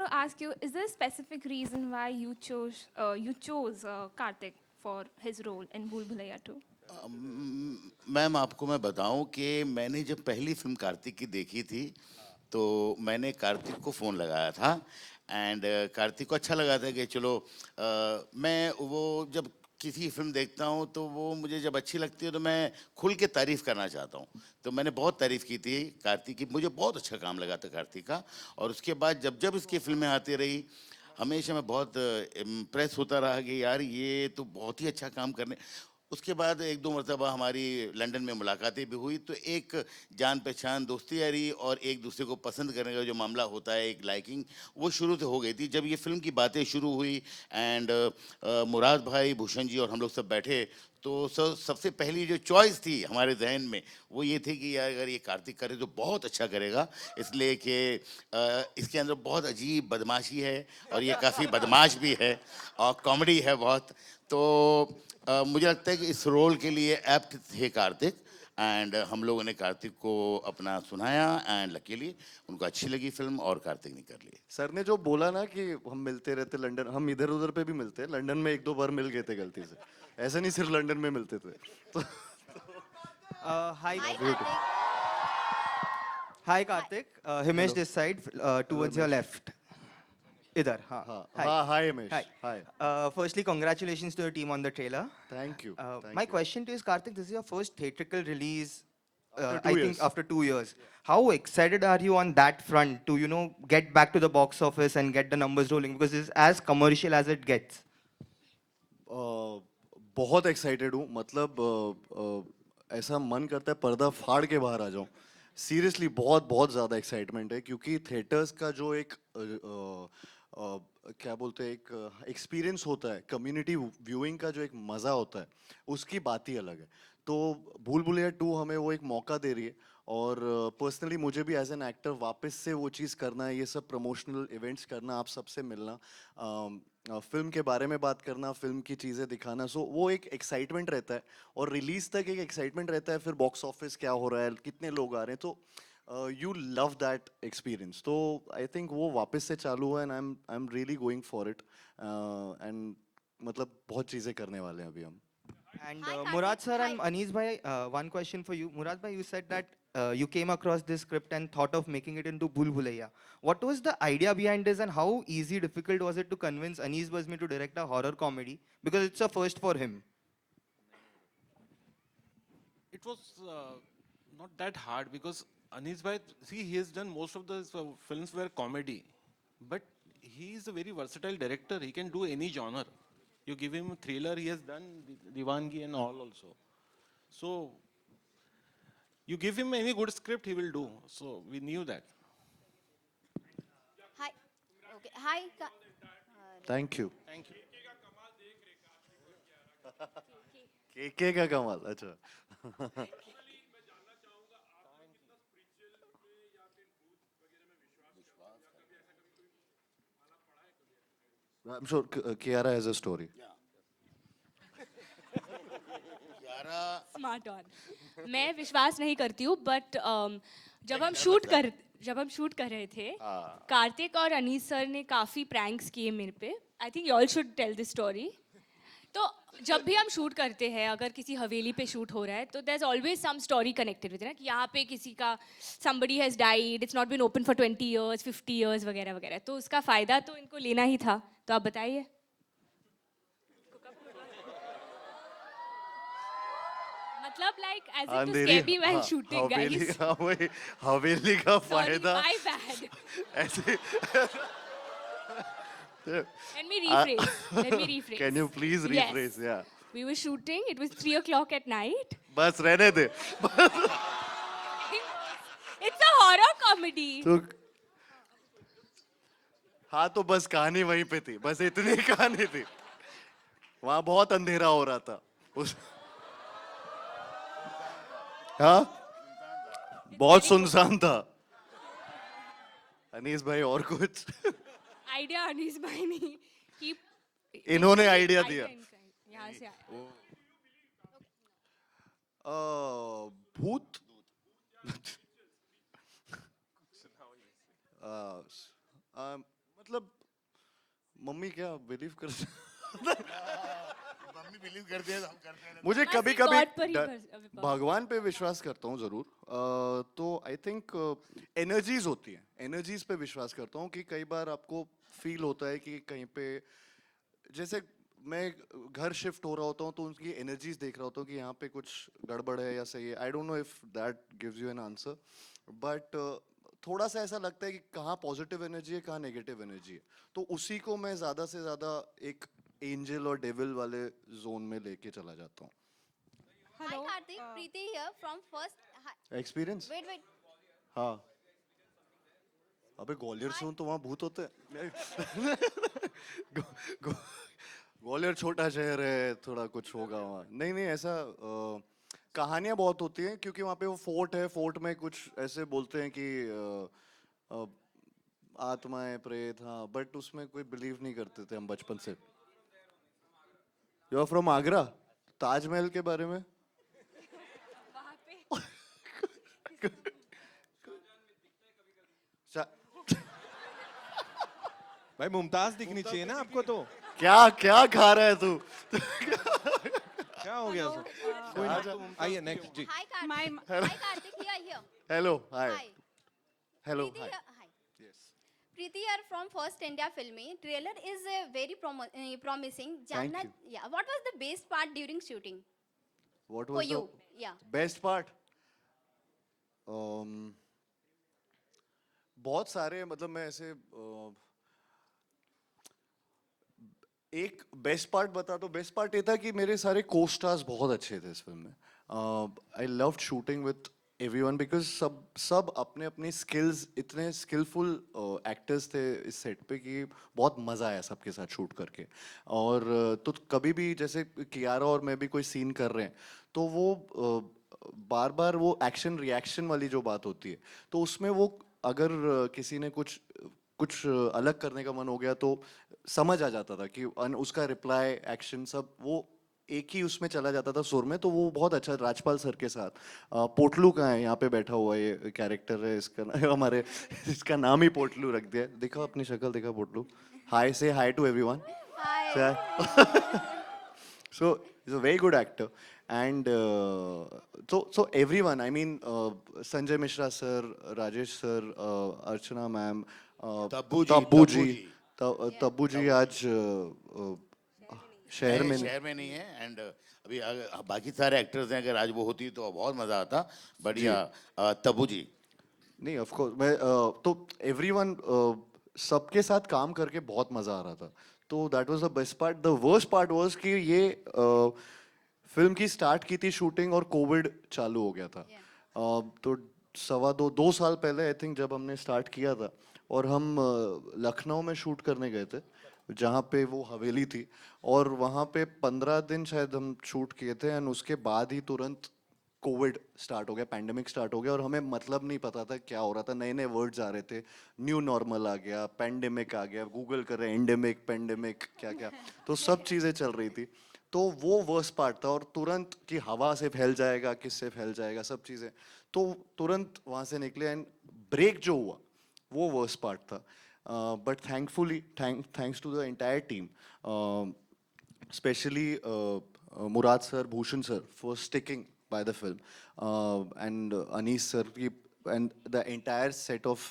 to ask you, is there a specific reason why you chose Karthik for his role in Bhool Bhulaiya 2? Ma'am आपको मैं बताऊं कि मैंने जब पहली फिल्म कार्तिक की देखी थी तो मैंने कार्तिक को फ़ोन लगाया था एंड कार्तिक को अच्छा लगा था कि चलो मैं वो जब किसी फिल्म देखता हूँ तो वो मुझे जब अच्छी लगती है तो मैं खुल के तारीफ़ करना चाहता हूँ। तो मैंने बहुत तारीफ़ की थी कार्तिक की, मुझे बहुत अच्छा काम लगा था कार्तिक का। और उसके बाद जब जब इसकी फिल्में आती रही हमेशा मैं बहुत इम्प्रेस होता रहा कि यार ये तो बहुत ही अच्छा काम करने। उसके बाद एक दो मरतबा हमारी लंदन में मुलाकातें भी हुई तो एक जान पहचान दोस्ती यारी और एक दूसरे को पसंद करने का जो मामला होता है, एक लाइकिंग, वो शुरू से हो गई थी। जब ये फिल्म की बातें शुरू हुई एंड मुराद भाई, भूषण जी और हम लोग सब बैठे तो सबसे पहली जो चॉइस थी हमारे जहन में वो ये थी कि यार अगर ये कार्तिक करे तो बहुत अच्छा करेगा, इसलिए कि इसके अंदर बहुत अजीब बदमाशी है और ये काफ़ी बदमाश भी है और कॉमेडी है बहुत। तो मुझे लगता है कि इस रोल के लिए एप्ट थे कार्तिक एंड हम लोगों ने कार्तिक को अपना सुनाया एंड लकीली उनको अच्छी लगी फिल्म और कार्तिक ने कर ली। सर ने जो बोला ना कि हम मिलते रहते लंदन, हम इधर उधर पे भी मिलते हैं, लंदन में एक दो बार मिल गए थे गलती से। ऐसा नहीं सिर्फ लंदन में मिलते थे। तो Hi, Hi beautiful. Karthik. hi Hi. Karthik. Himesh hello. this side, hello towards your Himesh. left. Idhar, हाँ. हाँ Hi. हाँ, hi Himesh, Hi. Hi. Firstly, congratulations to your team on the trailer. Thank you, My thank you. question to you is, Karthik, this is your first theatrical release, after I two think years after 2 years. How excited are you on that front to, get back to the box office and get the numbers rolling? Because it's as commercial as it gets. बहुत excited हूँ, मतलब ऐसा मन करता है पर्दा फाड़ के बाहर आ जाऊँ। सीरियसली बहुत बहुत ज़्यादा एक्साइटमेंट है क्योंकि थिएटर्स का जो एक क्या बोलते हैं, एक एक्सपीरियंस होता है, कम्युनिटी व्यूइंग का जो एक मज़ा होता है, उसकी बात ही अलग है। तो भूल भुलैया 2 हमें वो एक मौका दे रही है और पर्सनली मुझे भी एज एन एक्टर वापस से वो चीज़ करना है, ये सब प्रमोशनल इवेंट्स करना, आप सबसे मिलना, फिल्म के बारे में बात करना, फिल्म की चीज़ें दिखाना, सो वो एक एक्साइटमेंट रहता है और रिलीज तक एक एक्साइटमेंट रहता है, फिर बॉक्स ऑफिस क्या हो रहा है, कितने लोग आ रहे हैं, तो यू लव दैट एक्सपीरियंस। तो आई थिंक वो वापस से चालू हुआ and I am really going for it and मतलब बहुत चीज़ें करने वाले हैं अभी हम। And Hi Karthik. Murad sir Hi. and Anis bhai, one question for you. Murad bhai, you said that you came across this script and thought of making it into Bhool Bhulaiya. What was the idea behind this and how easy, difficult was it to convince Anis Bazmi to direct a horror comedy? Because it's a first for him. It was not that hard because Anis bhai, see, he has done most of the films were comedy, but he is a very versatile director. He can do any genre. You give him a thriller, he has done Divangi and all also. So you give him any good script, he will do. So we knew that. Hi. Okay. Hi. Thank you. Thank you. KK का कमाल, अच्छा। I am sure Kiara has a story. यारा smart on. मैं विश्वास नहीं करती हूँ but जब हम डर शूट लगता है। कर जब हम शूट कर रहे थे कार्तिक और अनीस सर ने काफ़ी प्रैंक्स किए मेरे पे। I think you all should tell this story. तो जब भी हम शूट करते हैं अगर किसी हवेली पे शूट हो रहा है तो there is always some story connected with ना कि यहाँ पे किसी का somebody has died, it's not been open for 20 years 50 years वगैरह वगैरह। तो उसका फ़ायदा तो इनको लेना ही था। तो आप बताइए। मतलब like as in to Andheri, scare me when हाँ शूटिंग हवेली, गाइस। हाँ वही हवेली का सॉरी फायदा माय बैड। ऐसे। Let me rephrase. Let me can rephrase. You please Yes. Rephrase, या We were shooting. It was 3 o'clock at night. बस रहने दे। It's a horror comedy. तो हाँ, तो बस कहानी वहीं पे थी, बस इतनी कहानी थी। वहां बहुत अंधेरा हो रहा था उस, हाँ It's बहुत very good. सुनसान था। अनीस भाई और कुछ? Idea Anis bhai ne keep. इन्होंने Basically, आइडिया idea दिया। इनका है। यहाँ से आया। भूत, मतलब मम्मी क्या बिलीव कर मम्मी बिलीव करते हैं तो हम करते हैं मुझे बस कभी एक कभी God पर ही भगवान पे विश्वास करता हूँ जरूर तो आई थिंक एनर्जीज होती हैं एनर्जीज पे विश्वास करता हूँ कि कई बार आपको फील होता है कि कहीं पे जैसे मैं घर शिफ्ट हो रहा होता हूँ तो उनकी एनर्जीज देख रहा होता हूँ कि यहाँ पे कुछ गड़बड़ है या सही है I don't know if that gives you an answer but थोड़ा सा ऐसा लगता है कि कहाँ पॉजिटिव एनर्जी है कहाँ नेगेटिव एनर्जी है तो उसी को मैं ज़्यादा से ज़्यादा एक एंजल और डेविल वाले जोन में लेके चला जाता हूँ Hi Karthik, Preeti here from first. Hi. Experience Wait. हाँ अबे ग्वालियर से हूँ तो वहाँ भूत होते हैं गो- गो- ग्वालियर छोटा शहर है थोड़ा कुछ होगा वहाँ नहीं नहीं ऐसा कहानियाँ बहुत होती हैं क्योंकि वहाँ पे वो फोर्ट है फोर्ट में कुछ ऐसे बोलते हैं कि अ, आत्माएं प्रेत हाँ बट उसमें कोई बिलीव नहीं करते थे हम बचपन से you are from Agra Taj Mahal के बारे में चा- भाई मुमताज दिखनी चाहिए ना आपको तो क्या क्या खा रहा है तू क्या हो गया सर कोई नहीं आइए नेक्स्ट जी Hi Karthik. Hi Karthik here. Hello hi Hi. Hello Preeti hi here. Hi. Preeti here from First India Filmy. Trailer is very promising. Thank Janna, you. yeah. What was the best part during shooting what for was you? The Yeah. Best part बहुत सारे मतलब मैं ऐसे एक best part बता तो best part ये था कि मेरे सारे को स्टार्स बहुत अच्छे थे इस फिल्म में I loved shooting with everyone because सब अपने अपने स्किल्स इतने स्किलफुल एक्टर्स थे इस सेट पे कि बहुत मज़ा आया सबके साथ शूट करके और तो कभी भी जैसे कियारा और मैं भी कोई सीन कर रहे हैं तो वो बार बार वो एक्शन रिएक्शन वाली जो बात होती है तो उसमें वो अगर किसी ने कुछ कुछ अलग करने का मन हो गया तो समझ आ जाता था कि उसका रिप्लाई एक्शन सब वो एक ही उसमें चला जाता था सुर में तो वो बहुत अच्छा राजपाल सर के साथ पोटलू कहाँ है यहाँ पे बैठा हुआ ये कैरेक्टर है इसका हमारे इसका नाम ही पोटलू रख दिया देखो अपनी शक्ल देखा पोटलू हाय से hi to everyone Hi. so he's a very good actor and so everyone I mean Sanjay Mishra sir Rajesh sir Archana ma'am Tabu ji, Tabu Tabu ji ji. Tabu ji आज शहर में शहर में नहीं है एंड अभी बाकी सारे एक्टर्स हैं अगर आज वो होती तो बहुत मजा आता बढ़िया तब्बू जी नहीं ऑफ कोर्स मैं तो एवरीवन सबके साथ काम करके बहुत मजा आ रहा था तो that was the best part the worst part was कि ये फिल्म की स्टार्ट की थी शूटिंग और कोविड चालू हो गया था तो दो साल पहले आई थिंक जब हमने स्टार्ट किया था और हम लखनऊ में शूट करने गए थे जहाँ पे वो हवेली थी और वहाँ पे 15 दिन शायद हम शूट किए थे एंड उसके बाद ही तुरंत कोविड स्टार्ट हो गया पैंडेमिक स्टार्ट हो गया और हमें मतलब नहीं पता था क्या हो रहा था नए नए वर्ड्स आ रहे थे न्यू नॉर्मल आ गया पैंडेमिक आ गया गूगल कर रहे एंडेमिक पेंडेमिक क्या क्या तो सब चीज़ें चल रही थी तो वो वर्स्ट पार्ट था और तुरंत कि हवा से फैल जाएगा किससे फैल जाएगा सब चीज़ें तो तुरंत वहाँ से निकले एंड ब्रेक जो हुआ वो वर्स्ट पार्ट था but thankfully thanks to the entire team especially Murad sir, Bhushan sir for sticking by the film, and Anis sir and the entire set of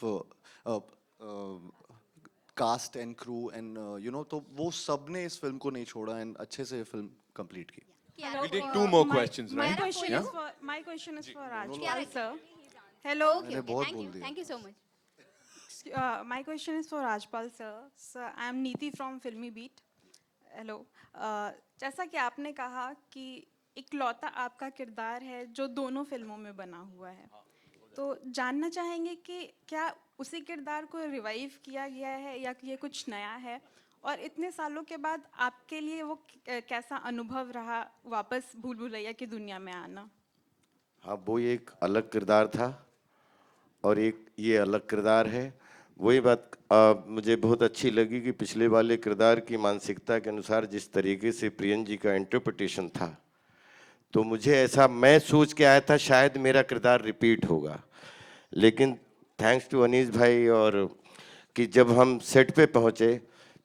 cast and crew and you know तो वो सब ने इस film को नहीं छोड़ा and अच्छे से फिल्म कंप्लीट की. Kiara. we'll take two more questions My right question Yeah. is for Rajpal Kiara. sir. Hello. मैंने बहुत Thank बोल you. दिया. Thank you so much. My question is for Rajpal sir. Sir, I am Neeti from Filmy Beat. Hello जैसा कि आपने कहा कि इकलौता आपका किरदार है जो दोनों फिल्मों में बना हुआ है तो जानना चाहेंगे कि क्या उसी किरदार को रिवाइव किया गया है या कि ये कुछ नया है और इतने सालों के बाद आपके लिए वो कैसा अनुभव रहा वापस भूल भुलैया की दुनिया में आना हाँ वो एक अलग किरदार था और एक ये अलग किरदार है वही बात मुझे बहुत अच्छी लगी कि पिछले वाले किरदार की मानसिकता के अनुसार जिस तरीके से प्रियन जी का इंटरप्रिटेशन था तो मुझे ऐसा मैं सोच के आया था शायद मेरा किरदार रिपीट होगा लेकिन थैंक्स टू अनीस भाई और कि जब हम सेट पे पहुंचे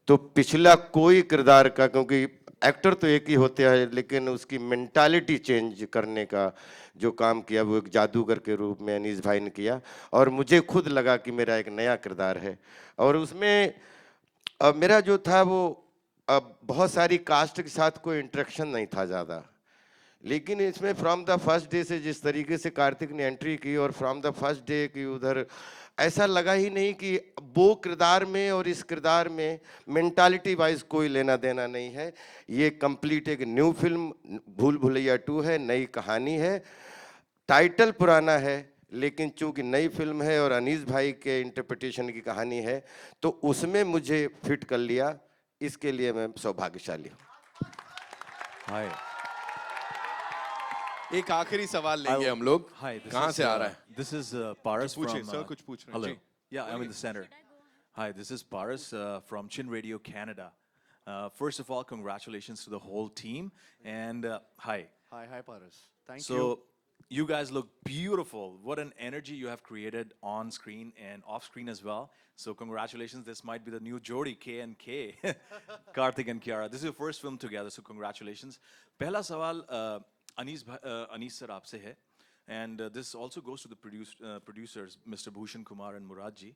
तो पिछला कोई किरदार का, क्योंकि एक्टर तो एक ही होते हैं लेकिन उसकी मेंटालिटी चेंज करने का जो काम किया वो एक जादूगर के रूप में अनीस भाई ने किया, और मुझे खुद लगा कि मेरा एक नया किरदार है। और उसमें मेरा जो था वो बहुत सारी कास्ट के साथ कोई इंटरेक्शन नहीं था ज़्यादा, लेकिन इसमें फ्रॉम द फर्स्ट डे से जिस तरीके से कार्तिक ने एंट्री की, और फ्रॉम द फर्स्ट डे की उधर ऐसा लगा ही नहीं कि वो किरदार में और इस किरदार में मेंटालिटी वाइज कोई लेना देना नहीं है। ये कंप्लीट एक न्यू फिल्म भूल भुलैया 2 है, नई कहानी है, टाइटल पुराना है, लेकिन चूंकि नई फिल्म है और अनीस भाई के इंटरप्रिटेशन की कहानी है तो उसमें मुझे फिट कर लिया। इसके लिए मैं सौभाग्यशाली हूँ। हाय, एक आखिरी सवाल लेंगे हम लोग। कहाँ से आ रहा है? This is Paras पूछिए from. सर, कुछ पूछ रहे हैं Hello. Ji. Yeah, I'm in the center. Hi, this is Paras from Chin Radio Canada. First of all, congratulations to the whole team, and hi. Hi Paras. Thank So, you. you guys look beautiful. What an energy you have created on screen and off screen as well. So congratulations. This might be the new Jodi, K and K, Karthik and Kiara. This is your first film together, so congratulations. पहला सवाल Anees sir आपसे है, and this also goes to the producers, Mr. Bhushan Kumar and Murad ji.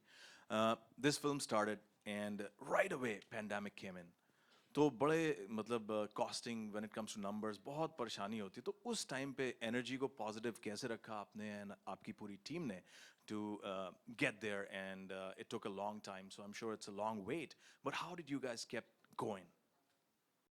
This film started, and right away pandemic came in. तो बड़े मतलब costing when it comes two numbers बहुत परेशानी होती है, तो उस टाइम पे एनर्जी को पॉजिटिव कैसे रखा आपने एंड आपकी पूरी टीम ने to get there, and it took a long time, so I am sure it's a long wait, but how did you guys keep going?